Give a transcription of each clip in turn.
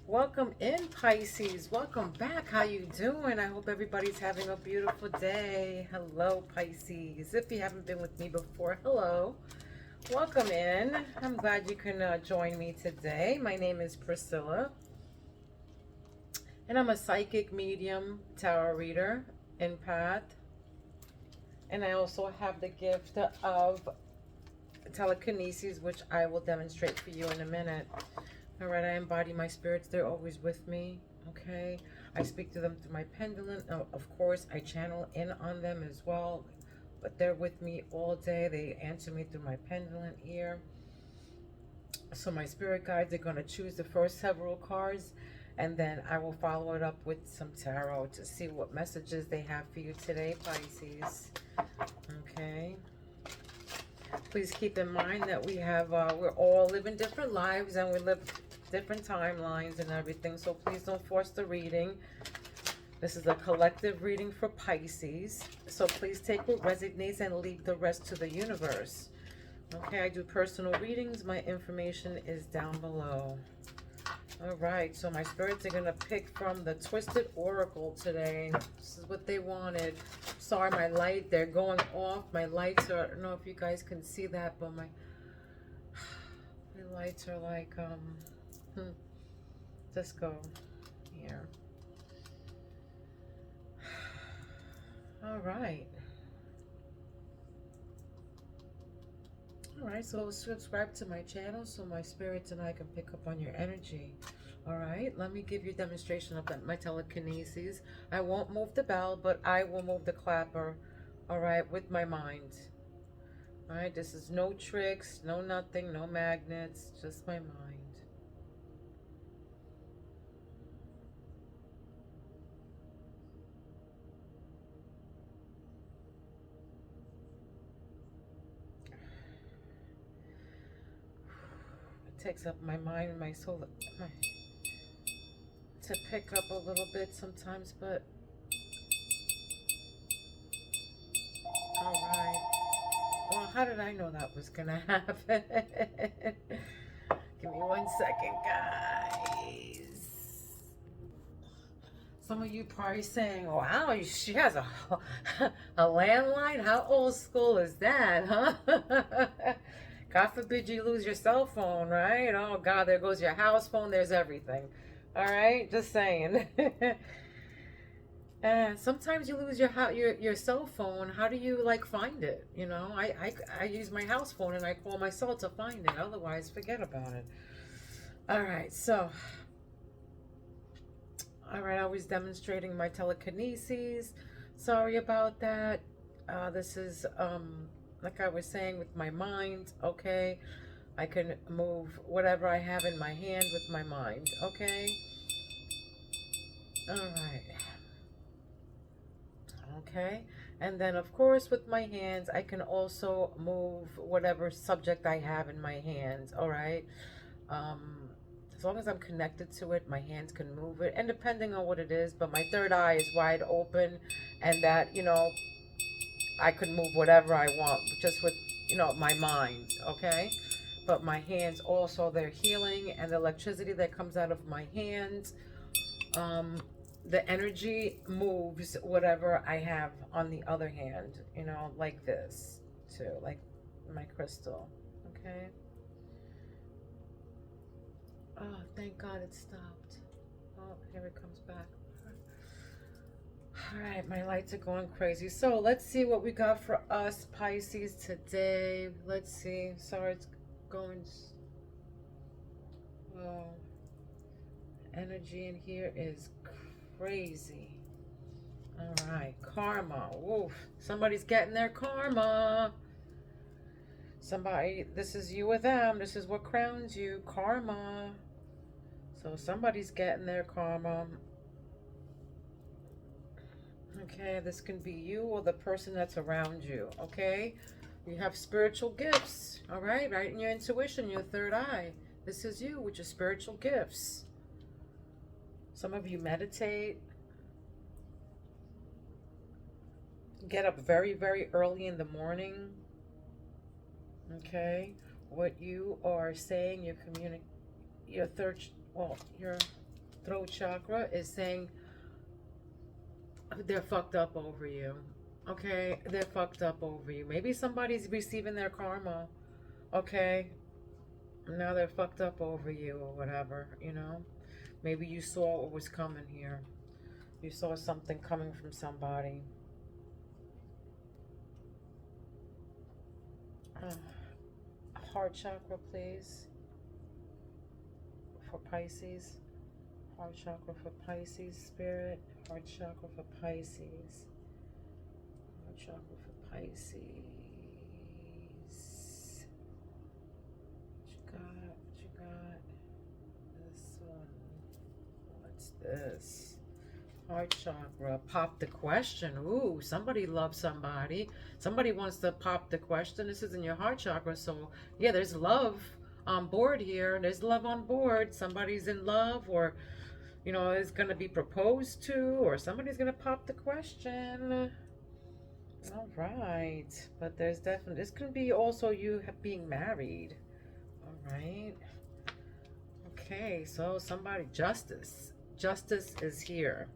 Welcome in, Pisces. Welcome back. How you doing? I hope everybody's having a beautiful day. Hello, Pisces. If you haven't been with me before, hello. Welcome in. I'm glad you can join me today. My name is Priscilla, and I'm a psychic medium, tarot reader, empath, and I also have the gift of telekinesis, which I will demonstrate for you in a minute. All right, I embody my spirits. They're always with me, okay? I speak to them through my pendulum. Of course, I channel in on them as well, but they're with me all day. They answer me through my pendulum ear. So my spirit guides are going to choose the first several cards, and then I will follow it up with some tarot to see what messages they have for you today, Pisces. Okay. Please keep in mind that we're all living different lives, and we live different timelines and everything, so please don't force the reading. This is a collective reading for Pisces, so please take what resonates and leave the rest to the universe. Okay, I do personal readings. My information is down below. All right, so my spirits are going to pick from the Twisted Oracle today. This is what they wanted. Sorry, my light, they're going off. My lights are, I don't know if you guys can see that, but my lights are like, disco here. All right. All right, so subscribe to my channel so my spirits and I can pick up on your energy. All right, let me give you a demonstration of my telekinesis. I won't move the bell, but I will move the clapper, all right, with my mind. All right, this is no tricks, no nothing, no magnets, just my mind. It takes up my mind and my soul to pick up a little bit sometimes, but all right. Well, how did I know that was gonna happen? Give me 1 second, guys. Some of you probably saying, wow, she has a landline? How old school is that, huh? God forbid you lose your cell phone, right? Oh, God, there goes your house phone. There's everything. All right? Just saying. And sometimes you lose your cell phone. How do you like find it? You know, I use my house phone and I call my cell to find it. Otherwise, forget about it. All right, so I was demonstrating my telekinesis. Sorry about that. This is like I was saying with my mind. Okay, I can move whatever I have in my hand with my mind. Okay. All right. Okay, and then of course with my hands I can also move whatever subject I have in my hands. All right, as long as I'm connected to it, my hands can move it, and depending on what it is, but my third eye is wide open, and that, you know, I could move whatever I want just with, you know, my mind. Okay, but my hands also, they're healing, and the electricity that comes out of my hands, the energy moves whatever I have on the other hand, you know, like this too, like my crystal. Okay. Oh, thank God it stopped. Oh, here it comes back. All right, my lights are going crazy. So let's see what we got for us Pisces today. Let's see. Sorry, it's going. Oh, energy in here is crazy. All right, karma. Woof. Somebody's getting their karma. Somebody, this is you or them. This is what crowns you. Karma. So somebody's getting their karma. Okay, this can be you or the person that's around you. Okay, you have spiritual gifts. All right, right in your intuition, your third eye. This is you with your spiritual gifts. Some of you meditate. Get up very, very early in the morning. Okay, what you are saying, your third, well, your throat chakra is saying they're fucked up over you. Okay, they're fucked up over you. Maybe somebody's receiving their karma. Okay, now they're fucked up over you or whatever, you know. Maybe you saw what was coming here. You saw something coming from somebody. Heart chakra, please, for Pisces. Heart chakra for Pisces, spirit. Heart chakra for Pisces. Heart chakra for Pisces. What you got? What you got? This one. What's this? Heart chakra. Pop the question. Ooh, somebody loves somebody. Somebody wants to pop the question. This is in your heart chakra. So, yeah, there's love on board here. There's love on board. Somebody's in love, or, you know, is going to be proposed to, or somebody's going to pop the question. All right. But there's definitely, this can be also you being married. All right. Okay. So, somebody, justice. Justice is here.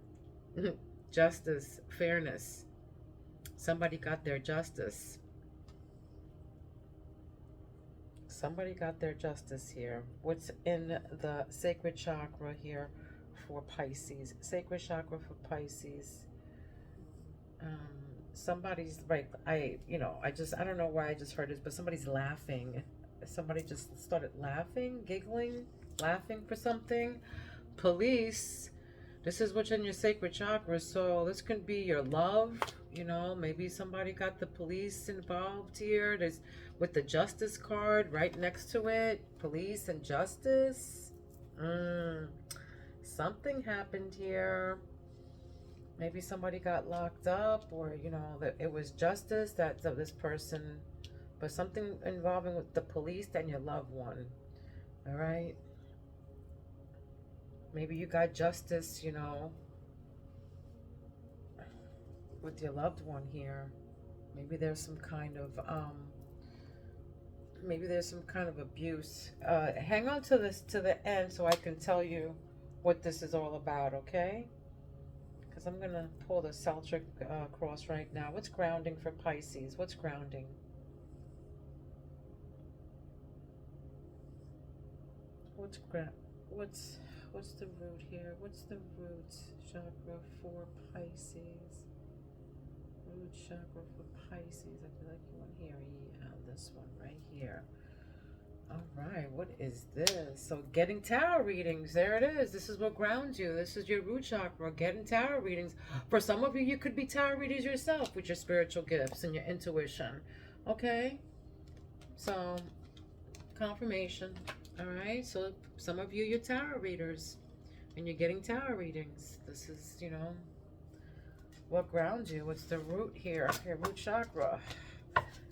Justice, fairness. Somebody got their justice. Somebody got their justice here. What's in the sacred chakra here for Pisces? Sacred chakra for Pisces. Somebody's like, I don't know why I just heard this, but somebody's laughing. Somebody just started laughing, giggling, laughing for something. Police. This is what's in your sacred chakra, so this can be your love, you know, maybe somebody got the police involved here. There's, with the justice card right next to it, police and justice. Something happened here. Maybe somebody got locked up, or, you know, that it was justice that this person, but something involving with the police and your loved one, all right? Maybe you got justice, you know, with your loved one here. Maybe there's some kind of abuse. Hang on to this to the end so I can tell you what this is all about, okay? Because I'm gonna pull the Celtic cross right now. What's grounding for Pisces? What's grounding? What's the root here? What's the root chakra for Pisces? Root chakra for Pisces. I feel like you want here. Yeah, this one right here. All right, what is this? So getting tarot readings. There it is. This is what grounds you. This is your root chakra. Getting tarot readings. For some of you, you could be tarot readers yourself with your spiritual gifts and your intuition. Okay? So, confirmation. All right, so some of you, you're tarot readers, and you're getting tarot readings. This is, you know, what grounds you. What's the root here? Your root chakra.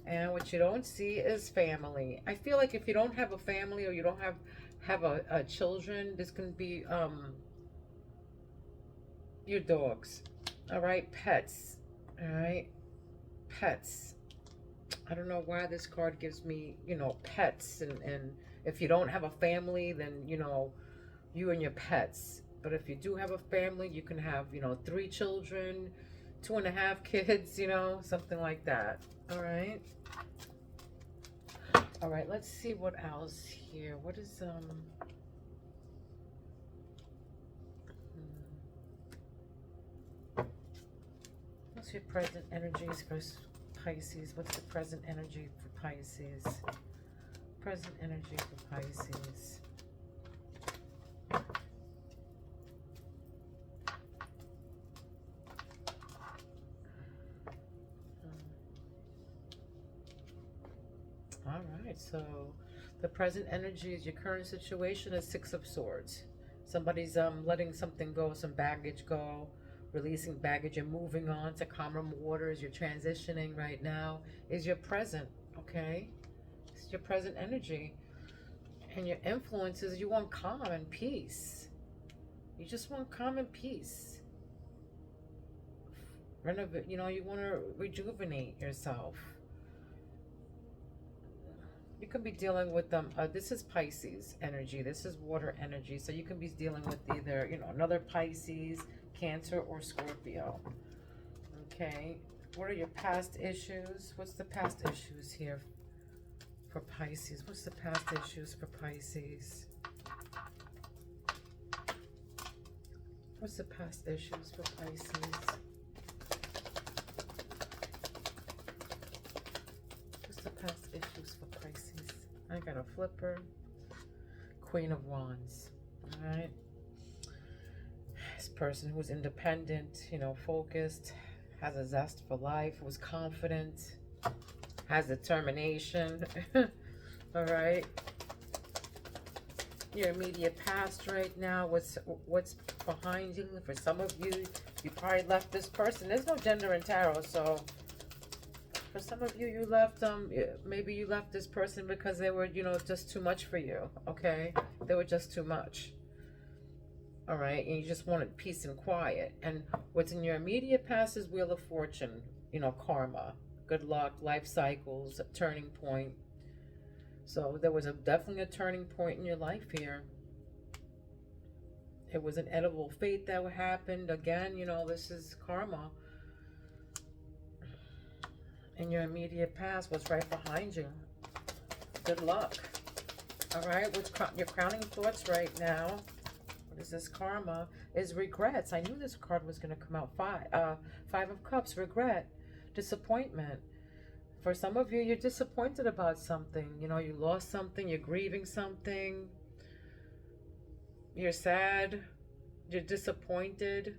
And what you don't see is family. I feel like if you don't have a family, or you don't have a children, this can be your dogs. All right, pets. All right, pets. I don't know why this card gives me, you know, pets, and if you don't have a family, then, you know, you and your pets. But if you do have a family, you can have, you know, 3 children, 2.5 kids, you know, something like that. All right. All right, let's see what else here. What is, what's your present energies for Pisces? What's the present energy for Pisces? Present energy for Pisces. All right, so the present energy is your current situation is 6 of Swords. Somebody's letting something go, some baggage go, releasing baggage and moving on to calmer waters. You're transitioning right now. Is your present, okay? It's your present energy. And your influence is you want calm and peace. You just want calm and peace. Renovate, you know, you want to rejuvenate yourself. You could be dealing with them. This is Pisces energy. This is water energy. So you can be dealing with either, you know, another Pisces, Cancer, or Scorpio. Okay. What are your past issues? What's the past issues here for Pisces? What's the past issues for Pisces? What's the past issues for Pisces? What's the past issues for Pisces? I got a flipper. Queen of Wands. All right. This person who's independent, you know, focused, has a zest for life, was confident, has determination. All right. Your immediate past right now, what's behind you? For some of you, you probably left this person. There's no gender in tarot, so for some of you, you left maybe you left this person because they were, you know, just too much for you. Okay, they were just too much. All right, and you just wanted peace and quiet. And what's in your immediate past is Wheel of Fortune, you know, karma, good luck, life cycles, a turning point. So there was definitely a turning point in your life here. It was an edible fate that happened. Again, you know, this is karma. In your immediate past, what's right behind you. Good luck. All right, what's your crowning thoughts right now? What is this karma? Is regrets. I knew this card was going to come out. Five of Cups, regret, disappointment. For some of you, you're disappointed about something. You know, you lost something, you're grieving something. You're sad, you're disappointed.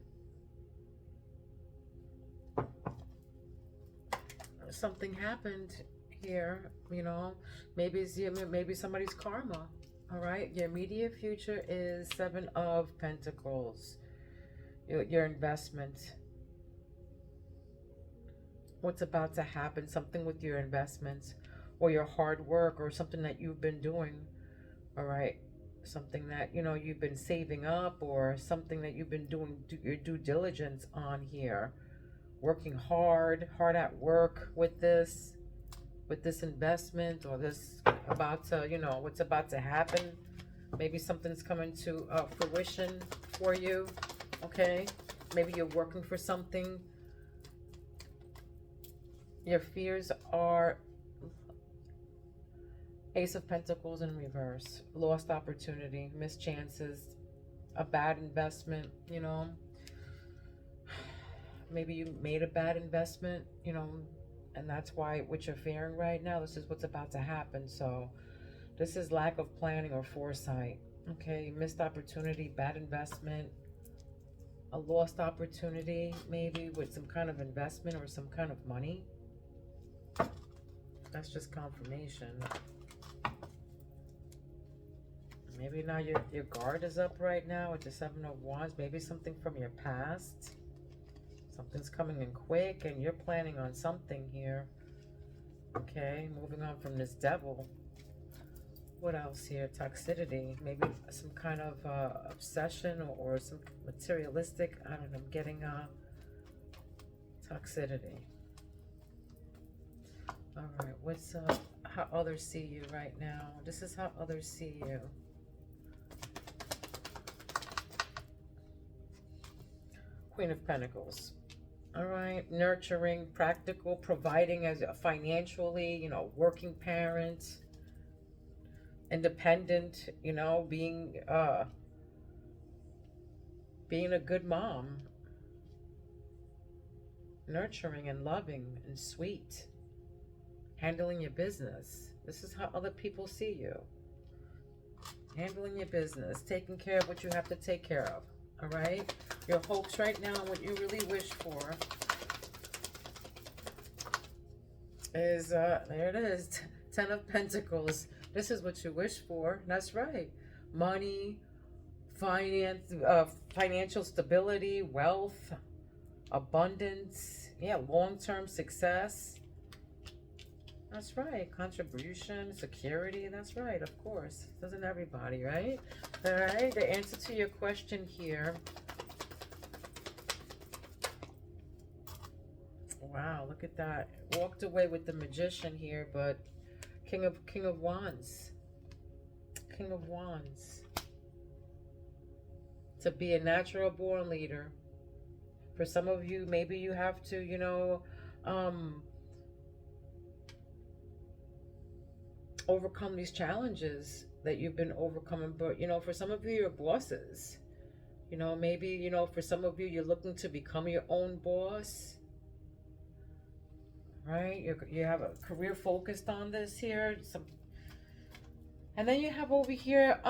Something happened here, you know. Maybe it's maybe somebody's karma. All right, your immediate future is Seven of Pentacles. Your investment. What's about to happen? Something with your investments or your hard work or something that you've been doing. All right, something that, you know, you've been saving up or something that you've been doing your due diligence on here. Working hard at work with this investment, or this about to, you know, what's about to happen. Maybe something's coming to fruition for you. Okay, maybe you're working for something. Your fears are Ace of Pentacles in reverse, lost opportunity, missed chances, a bad investment, you know. Maybe you made a bad investment, you know, and that's why what you're fearing right now, this is what's about to happen. So this is lack of planning or foresight. Okay, missed opportunity, bad investment, a lost opportunity, maybe with some kind of investment or some kind of money. That's just confirmation. Maybe now your guard is up right now with the Seven of Wands. Maybe something from your past. Something's coming in quick and you're planning on something here. Okay, moving on from this Devil. What else here? Toxicity. Maybe some kind of obsession or some materialistic, I don't know, I'm getting toxicity. All right, what's how others see you right now? This is how others see you. Queen of Pentacles. All right, nurturing, practical, providing as a financially, you know, working parent, independent, you know, being a good mom, nurturing and loving and sweet, handling your business. This is how other people see you. Handling your business, taking care of what you have to take care of. All right, your hopes right now, what you really wish for is, there it is, Ten of Pentacles. This is what you wish for. That's right. Money, finance, financial stability, wealth, abundance. Yeah, long-term success. That's right. Contribution, security. That's right, of course. Doesn't everybody, right? All right, the answer to your question here. Wow, look at that. Walked away with the Magician here, but King of Wands. King of Wands. To be a natural born leader. For some of you, maybe you have to, you know, overcome these challenges that you've been overcoming. But, you know, for some of you, you're bosses. You know, maybe, you know, for some of you, you're looking to become your own boss. Right? You have a career focused on this here. And then you have over here,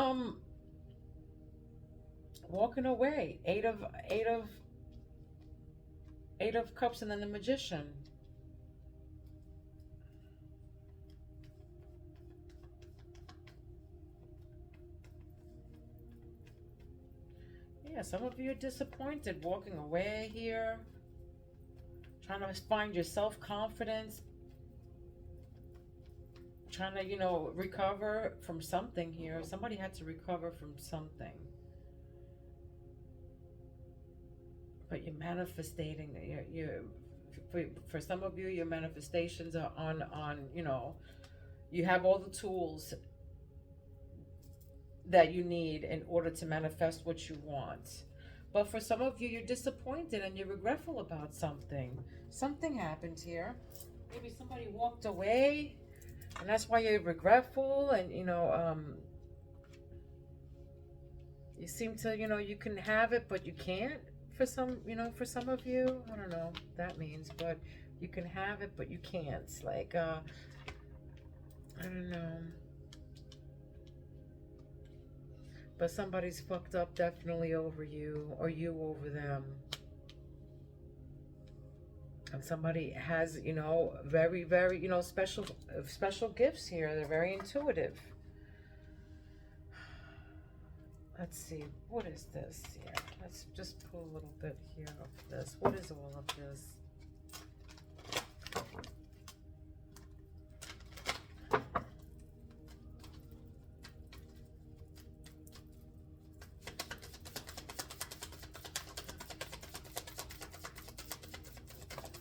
walking away. Eight of Cups, and then the Magician. Yeah, some of you are disappointed, walking away here, trying to find your self-confidence, trying to, you know, recover from something here. Somebody had to recover from something. But you're manifesting. For some of you, your manifestations are on, you know, you have all the tools that you need in order to manifest what you want. But for some of you, you're disappointed and you're regretful about something. Something happened here. Maybe somebody walked away, and that's why you're regretful. And, you know, you seem to, you know, you can have it, but you can't. For some, you know, for some of you, I don't know what that means, but you can have it, but you can't. Like, I don't know. But somebody's fucked up definitely over you, or you over them. And somebody has, you know, very, very, you know, special gifts here. They're very intuitive. Let's see, what is this here? Let's just pull a little bit here of this. What is all of this?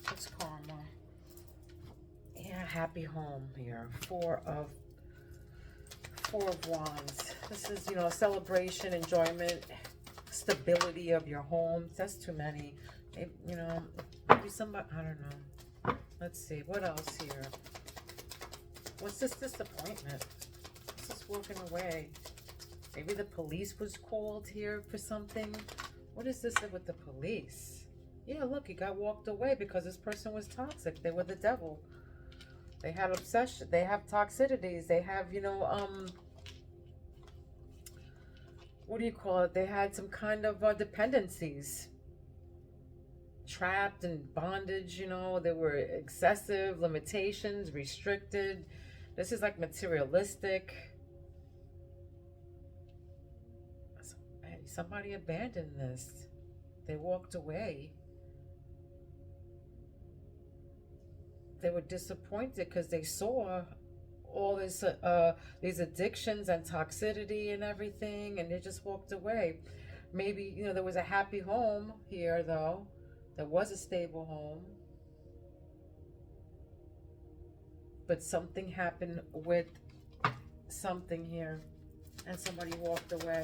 What's karma? Yeah, happy home here. Four of Wands. This is, you know, celebration, enjoyment, stability of your home. That's too many. Maybe, you know, maybe somebody, I don't know. Let's see, what else here? What's this disappointment? What's this walking away? Maybe the police was called here for something. What is this with the police? Yeah, look, he got walked away because this person was toxic. They were the devil. They had obsession. They have toxicities. They have, you know, what do you call it? They had some kind of dependencies. Trapped in bondage, you know. They were excessive, limitations, restricted. This is like materialistic. Somebody abandoned this. They walked away. They were disappointed because they saw all this these addictions and toxicity and everything, and they just walked away. Maybe, you know, there was a happy home here, though. There was a stable home, but something happened with something here, and somebody walked away.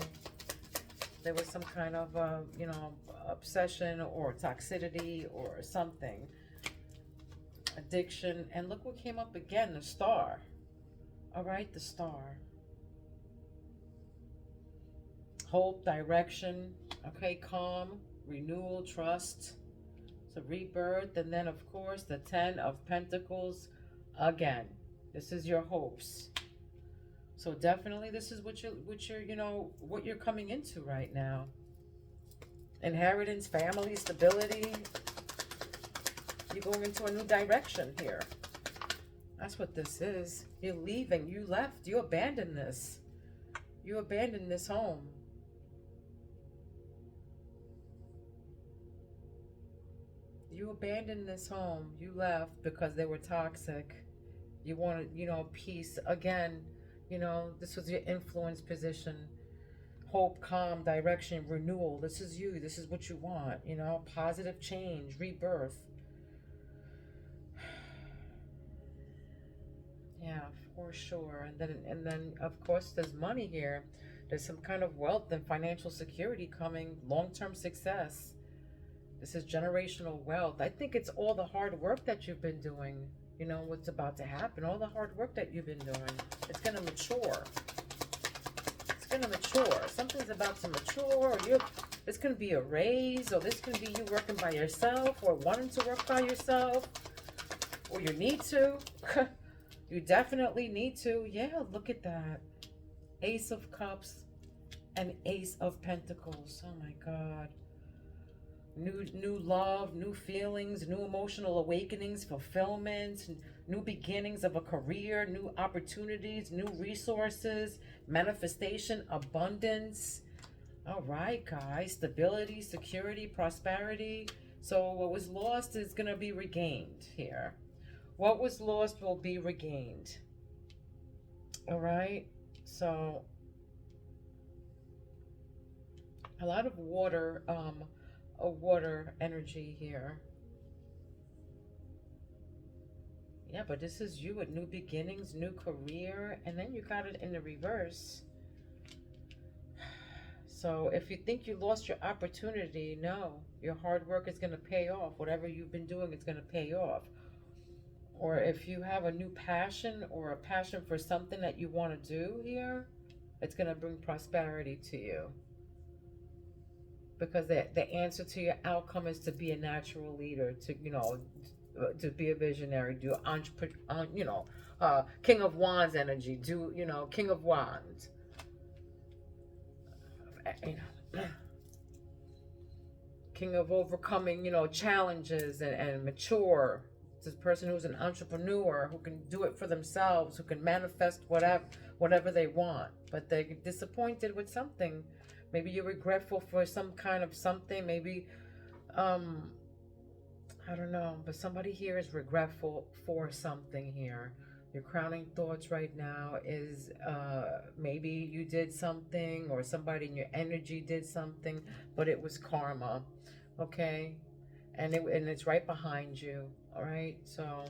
There was some kind of you know, obsession or toxicity or something, addiction. And look what came up again, the Star. All right, the Star. Hope, direction, okay, calm, renewal, trust. So rebirth, and then of course the Ten of Pentacles again. This is your hopes. So definitely this is what you're, you know, what you're coming into right now. Inheritance, family, stability. You're going into a new direction here. That's what this is. You're leaving. You left. You abandoned this. You abandoned this home. You abandoned this home. You left because they were toxic. You wanted, you know, peace. Again, you know, this was your influence position. Hope, calm, direction, renewal. This is you. This is what you want. You know, positive change, rebirth. Yeah, For sure. And then of course there's money here. There's some kind of wealth and financial security coming, long-term success. This is generational wealth. I think it's all the hard work that you've been doing. You know what's about to happen. All the hard work that you've been doing. It's going to mature. It's going to mature. Something's about to mature. Or it's going to be a raise. Or this can be you working by yourself. Or wanting to work by yourself. Or you need to. You definitely need to. Yeah, look at that. Ace of Cups and Ace of Pentacles. Oh my God. New love, new feelings, new emotional awakenings, fulfillment, new beginnings of a career, new opportunities, new resources, manifestation, abundance. All right, guys. Stability, security, prosperity. So what was lost is going to be regained here. What was lost will be regained. All right. So a lot of water, a water energy here. Yeah, but this is you with new beginnings, new career, and then you got it in the reverse. So if you think you lost your opportunity, no, your hard work is going to pay off. Whatever you've been doing is going to pay off. Or if you have a new passion or a passion for something that you want to do here, it's going to bring prosperity to you. Because the answer to your outcome is to be a natural leader, to, you know, to be a visionary, do entrepreneur, you know, King of Wands energy, do, you know, King of Wands. You know, King of overcoming, you know, challenges and mature. This person who's an entrepreneur, who can do it for themselves, who can manifest whatever they want, but they're disappointed with something. Maybe you're regretful for some kind of something. Maybe, I don't know, but somebody here is regretful for something here. Your crowning thoughts right now is maybe you did something, or somebody in your energy did something, but it was karma, okay? And it's right behind you, all right? So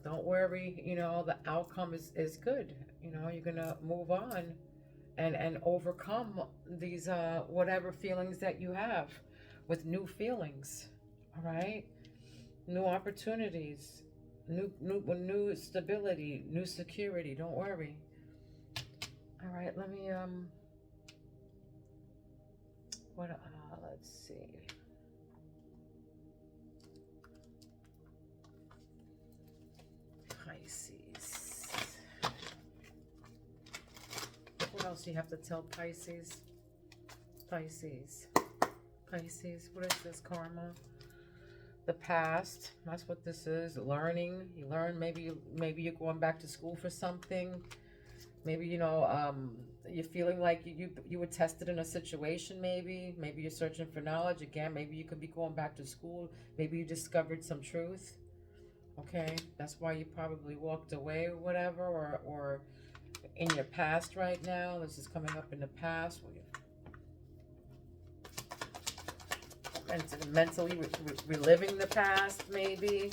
don't worry, you know, the outcome is good. You know, you're going to move on. And overcome these whatever feelings that you have with new feelings. All right, new opportunities, new stability, new security. Don't worry. All right, let me let's see. Pisces. What else do you have to tell Pisces? Pisces. Pisces. What is this? Karma. The past. That's what this is. Learning. You learn. Maybe you're going back to school for something. Maybe, you know, you're feeling like you were tested in a situation. Maybe you're searching for knowledge again. Maybe you could be going back to school. Maybe you discovered some truth. Okay, that's why you probably walked away or whatever, or in your past right now. This is coming up in the past. And mentally reliving the past, maybe.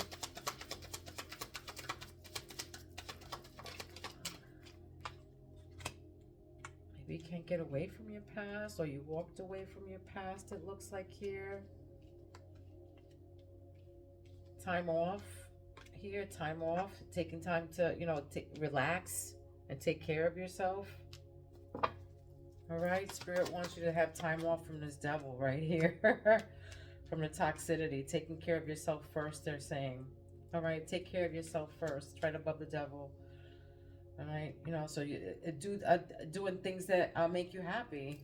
Maybe you can't get away from your past, or you walked away from your past, it looks like here. Time off here, time off. Taking time to, you know, relax and take care of yourself. All right, Spirit wants you to have time off from this devil right here. From the toxicity. Taking care of yourself first, they're saying. All right, take care of yourself first. Right above the devil. All right, you know, so you doing things that make you happy.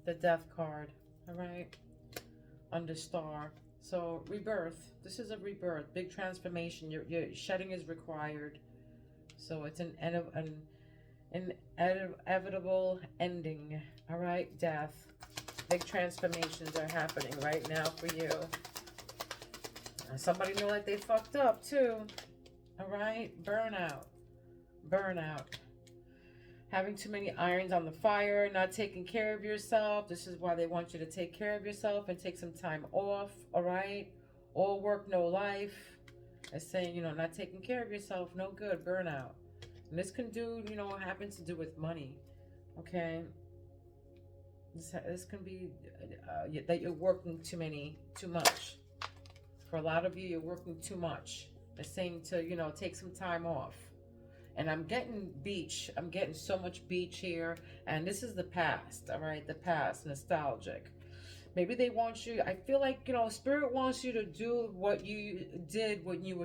The Death card. All right. Under Star. So rebirth. This is a rebirth. Big transformation. Your shedding is required. So it's an inevitable ending. All right. Death. Big transformations are happening right now for you. Somebody know that they fucked up too. All right. Burnout. Burnout. Having too many irons on the fire, not taking care of yourself. This is why they want you to take care of yourself and take some time off, all right? All work, no life. It's saying, you know, not taking care of yourself, no good, burnout. And this can do, you know, happens to do with money, okay? This can be that you're working too much. For a lot of you, you're working too much. It's saying to, you know, take some time off. And I'm getting beach. I'm getting so much beach here. And this is the past, all right? The past, nostalgic. Maybe they want you, I feel like, you know, Spirit wants you to do what you did when you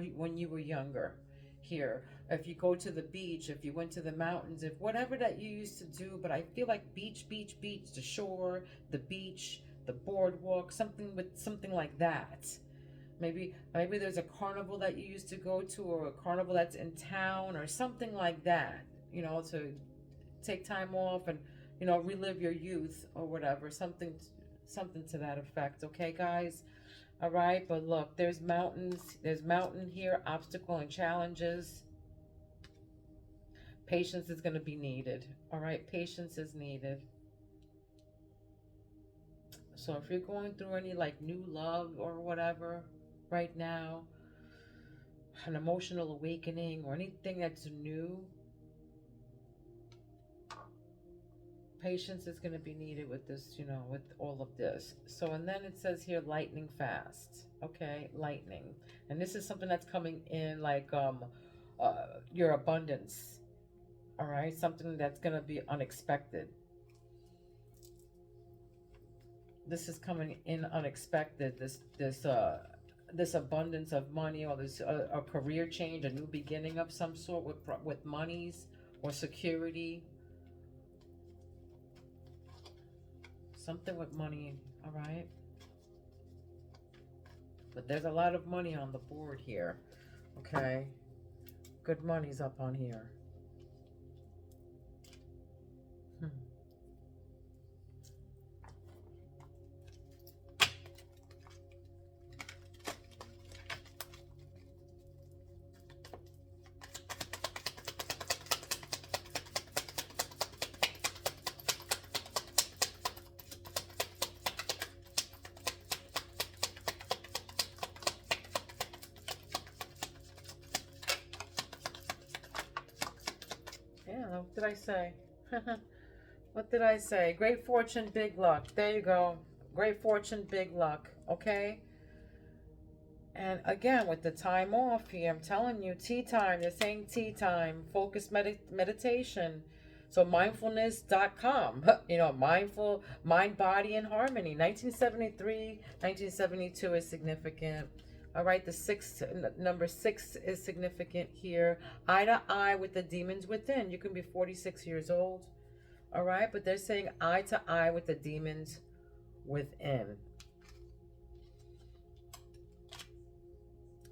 were younger here. If you go to the beach, if you went to the mountains, if whatever that you used to do, but I feel like beach, the shore, the beach, the boardwalk, something like that. Maybe there's a carnival that you used to go to, or a carnival that's in town, or something like that, you know, to take time off and, you know, relive your youth or whatever, something to that effect, okay, guys? All right, but look, there's mountain here, obstacle and challenges. Patience is going to be needed, all right? Patience is needed. So if you're going through any like new love or whatever right now, an emotional awakening or anything that's new, patience is going to be needed with this, you know, with all of this. So, and then it says here, lightning fast. Okay, lightning. And this is something that's coming in like your abundance. All right, something that's going to be unexpected. This is coming in unexpected. This abundance of money, or this a career change, a new beginning of some sort with monies or security. Something with money, all right? But there's a lot of money on the board here, okay? Good money's up on here. Yeah, what did I say? What did I say? Great fortune, big luck. There you go. Great fortune, big luck. Okay? And again, with the time off here, I'm telling you, tea time. They're saying tea time. Focused meditation. So mindfulness.com. You know, mindful, mind, body, and harmony. 1973, 1972 is significant. All right, number 6 is significant here. Eye to eye with the demons within. You can be 46 years old. All right, but they're saying eye to eye with the demons within.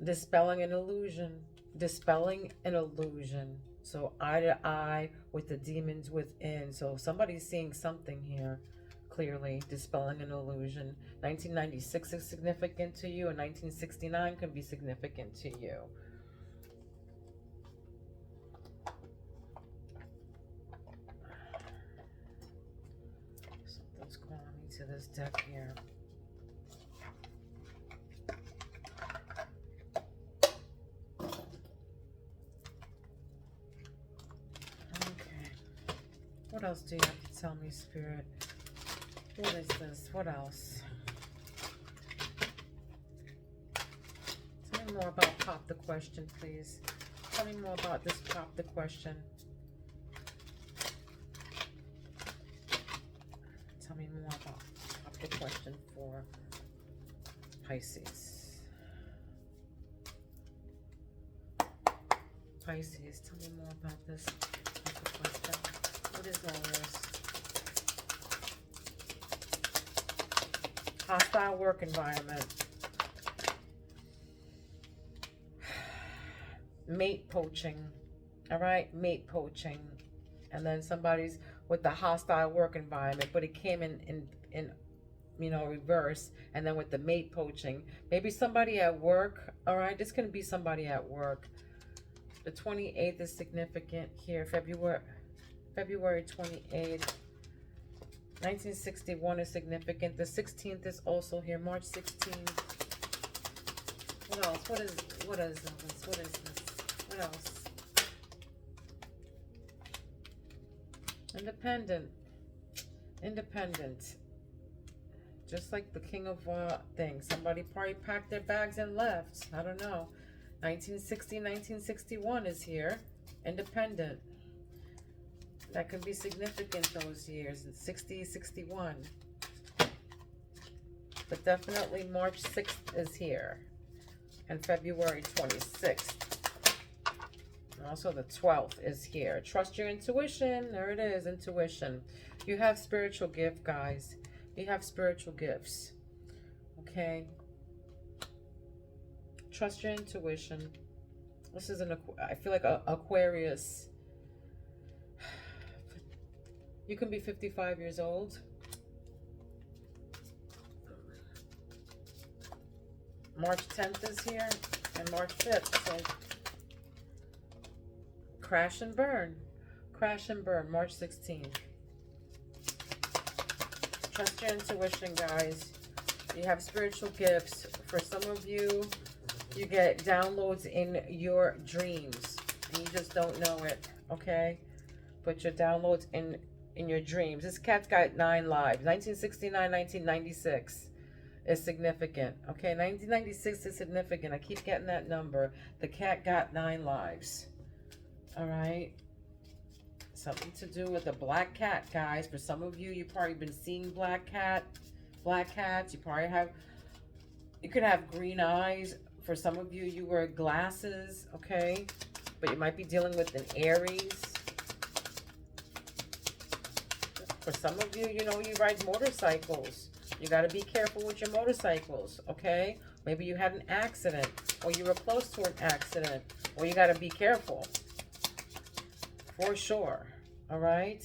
Dispelling an illusion. Dispelling an illusion. So eye to eye with the demons within. So somebody's seeing something here. Clearly, dispelling an illusion. 1996 is significant to you, and 1969 can be significant to you. Something's calling me to this deck here. Okay. What else do you have to tell me, Spirit? What is this? What else? Tell me more about Pop the Question, please. Tell me more about this Pop the Question. Tell me more about Pop the Question for Pisces. Pisces, tell me more about this Pop the Question. What is all this? Hostile work environment. Mate poaching. All right, mate poaching. And then somebody's with the hostile work environment, but it came in you know, reverse. And then with the mate poaching, maybe somebody at work. All right, this can be somebody at work. The 28th is significant here. February February 28th. 1961 is significant. The 16th is also here. March 16th. What else? What is this? What is this? What else? Independent. Independent. Just like the king of things. Somebody probably packed their bags and left. I don't know. 1960, 1961 is here. Independent. That could be significant those years. 60, 61. But definitely March 6th is here. And February 26th. Also the 12th is here. Trust your intuition. There it is, intuition. You have spiritual gift, guys. You have spiritual gifts. Okay? Trust your intuition. This is I feel like Aquarius. You can be 55 years old. March 10th is here and March 5th. So crash and burn. Crash and burn. March 16th. Trust your intuition, guys. You have spiritual gifts. For some of you, you get downloads in your dreams. And you just don't know it. Okay? But your downloads in your dreams. This cat's got 9 lives. 1969, 1996 is significant. Okay, 1996 is significant. I keep getting that number. The cat got 9 lives. All right. Something to do with a black cat, guys. For some of you, you've probably been seeing black cats. You probably have, you could have green eyes. For some of you, you wear glasses, okay? But you might be dealing with an Aries. For some of you, you know, you ride motorcycles. You got to be careful with your motorcycles, okay? Maybe you had an accident, or you were close to an accident, or you got to be careful. For sure, all right?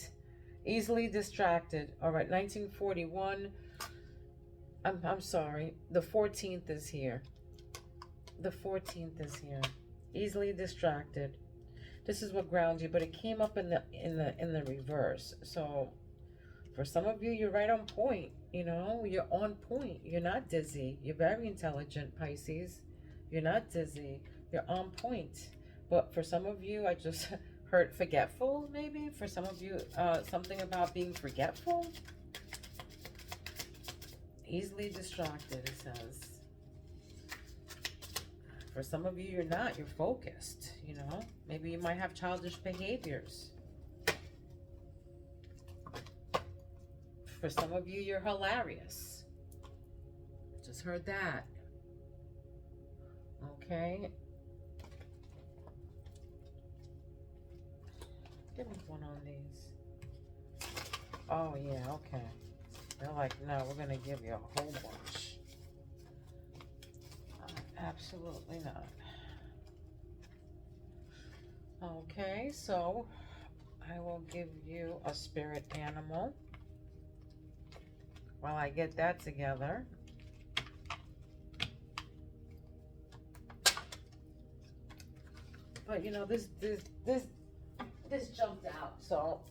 Easily distracted. All right, 1941. I'm sorry. The 14th is here. The 14th is here. Easily distracted. This is what grounds you, but it came up in the reverse. So for some of you, you're right on point. You know, you're on point. You're not dizzy. You're very intelligent, Pisces. You're not dizzy. You're on point. But for some of you, I just heard forgetful, maybe. For some of you, something about being forgetful. Easily distracted, it says. For some of you, you're not. You're focused, you know. Maybe you might have childish behaviors. For some of you, you're hilarious. Just heard that. Okay. Give me one on these. Oh, yeah, okay. They're like, no, we're going to give you a whole bunch. Absolutely not. Okay, so I will give you a spirit animal while I get that together. But you know, this jumped out. So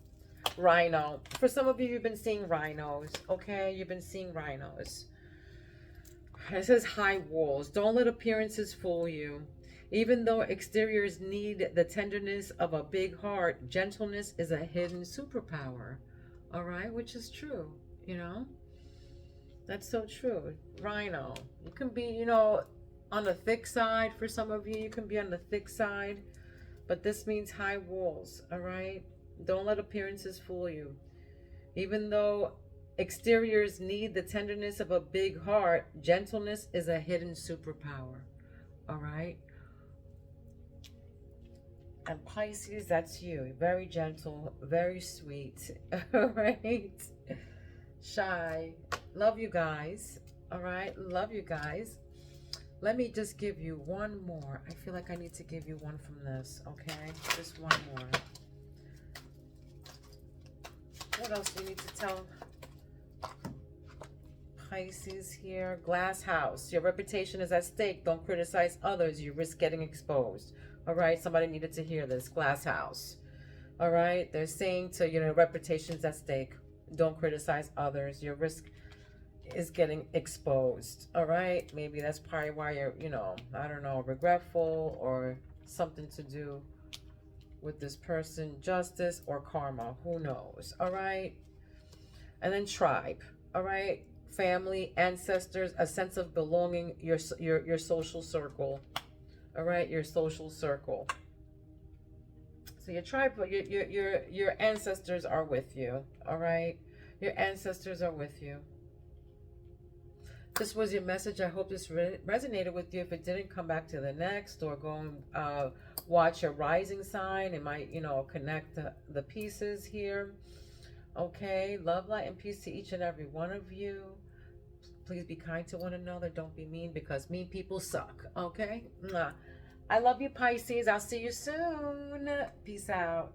rhino. For some of you, you've been seeing rhinos. Okay, you've been seeing rhinos. It says high walls. Don't let appearances fool you. Even though exteriors need the tenderness of a big heart, gentleness is a hidden superpower. All right, which is true, you know? That's so true. Rhino. You can be, you know, on the thick side. For some of you, you can be on the thick side. But this means high walls, all right? Don't let appearances fool you. Even though exteriors need the tenderness of a big heart, gentleness is a hidden superpower. All right? And Pisces, that's you. Very gentle, very sweet. All right? Shy. Love you guys. All right? Love you guys. Let me just give you one more. I feel like I need to give you one from this, okay? Just one more. What else do you need to tell Pisces here? Glass house. Your reputation is at stake. Don't criticize others. You risk getting exposed. All right? Somebody needed to hear this. Glass house. All right. They're saying to, you know, reputation's at stake. Don't criticize others. Your risk is getting exposed. All right. Maybe that's probably why you're, you know, I don't know, regretful or something to do with this person. Justice or karma. Who knows? All right. And then tribe. All right. Family, ancestors, a sense of belonging, your social circle. All right. Your social circle. So your tribe, your ancestors are with you. All right. Your ancestors are with you. This was your message. I hope this resonated with you. If it didn't, come back to the next, or go and watch your rising sign. It might, you know, connect the pieces here. Okay. Love, light, and peace to each and every one of you. Please be kind to one another. Don't be mean, because mean people suck. Okay. I love you, Pisces. I'll see you soon. Peace out.